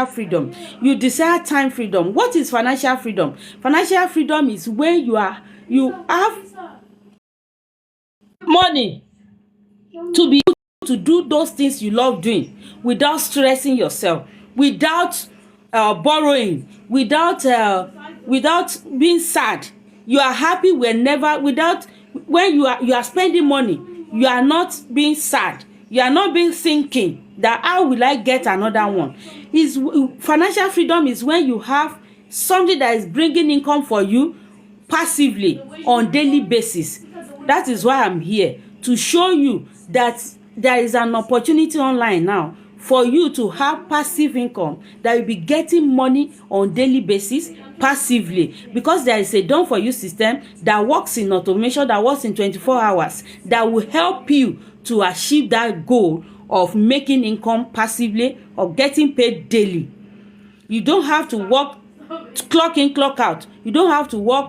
freedom. You desire time freedom. What is financial freedom? Financial freedom is when you have money to be able to do those things you love doing without stressing yourself, without borrowing, without being sad. You are happy whenever, without, when you are spending money, you are not being sad, you are not being thinking that how will I get another one. Is financial freedom is when you have something that is bringing income for you passively on daily basis. That is why I'm here, to show you that there is an opportunity online now for you to have passive income, that you'll be getting money on daily basis passively, because there is a done for you system that works in automation, that works in 24 hours, that will help you to achieve that goal of making income passively or getting paid daily. You don't have to work clock in clock out. You don't have to work